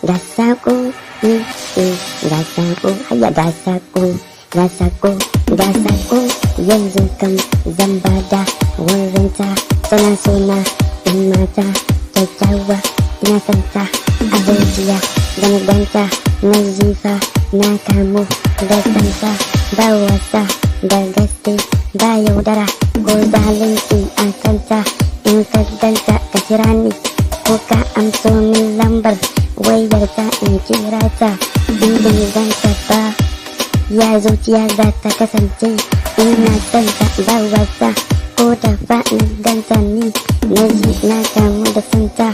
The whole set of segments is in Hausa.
Rasaku, rasaku, haya rasaku, yanzu kam zan bada wurinta, suna in mata kyakkyawa, ina santa a zuciya, ganta na jifa, na kamu da santa, ba wasa da gaske, ba yaudara ko zalunci a kanta. In ka ganta ka kira ni ko ka amso min lambar wayarta in kira ta. In ban ganta ba ya zuciya za ta kasance, ina son ta ba wasa ko da ba na ganta ni na ji na kamu da santa.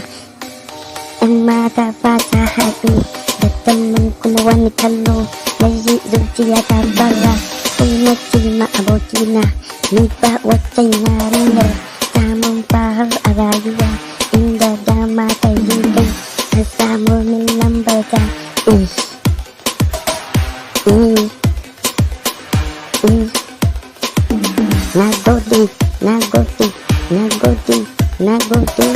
Yan mata ba ta haɗu da kallon kuma wani kallo, na ji zuciya ta bara, sai na ce ma abokina ni ba wata yarinyar samun fahar a rayuwa, inda dama ta yi kai ka samu min lambar ta. Na gode.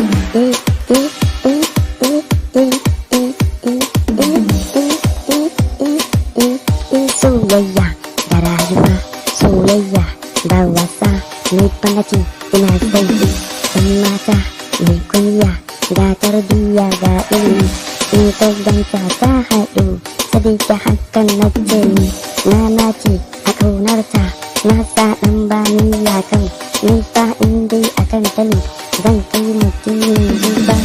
Soyayya da rayuwa, soyayya da wasa, mai fanaci ina son ki. Yan mata mai kunya ga tarbiyya ga ilimi, in ka ganta ta haɗu sabida hakan na ce ni na nace a ƙaunarta, na sa ɗan bani yakan ni fa in dai akan ta ne zan kai mutumin zuba,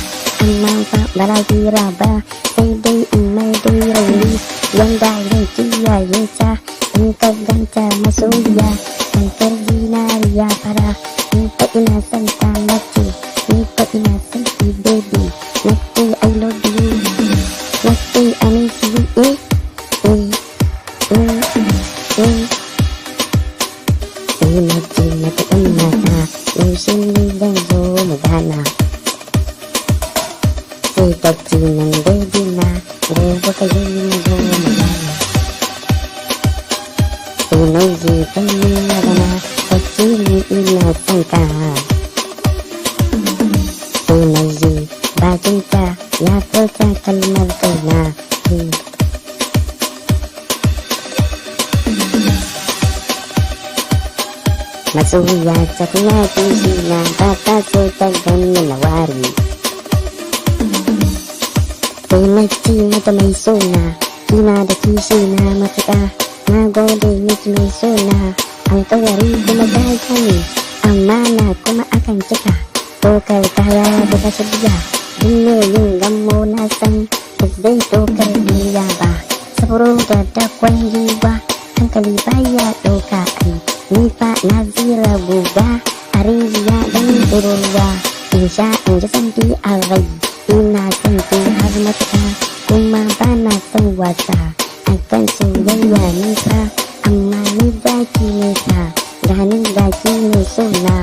amma fa ba lafiya ba sai dai in mai dai rauni wanda zan kiyaye ta. In ka ganta masoyiya kankar zinariya fara, ni fa ina son ta nace, ni fa ina son ki baby, nace I love you, nace I miss you. Sai na ce mata ɗan mata yaushe ni zan zo mu gana, sai ta ce nan baby na gobe ka yi mu zo mu gana. Sai na je ta yi magana ta ce ni ina son ka, sai na je bakinta ya furta kalmar kaina. Masoyiya ta kuma kishi na ba ta so ta gani na wari, sai na ce mata mai sona kina da kishi na matuƙa, na gode miki mai sona, alƙawari kuma ta sani amana kuma akan cika, tokar kaya da ta shirya duk ne yin gammo na san ba zai tokar biya ba, sauro da dakon giwa hankali baya ɗauka ai. Ni fa na zira guga a rijiya don ruwa, in sha in ji santi a rai, ina son ki har matuƙa kuma ba na son wasa a kan soyayya nisa, amma ni zaki nisa, gani zaki ne so na.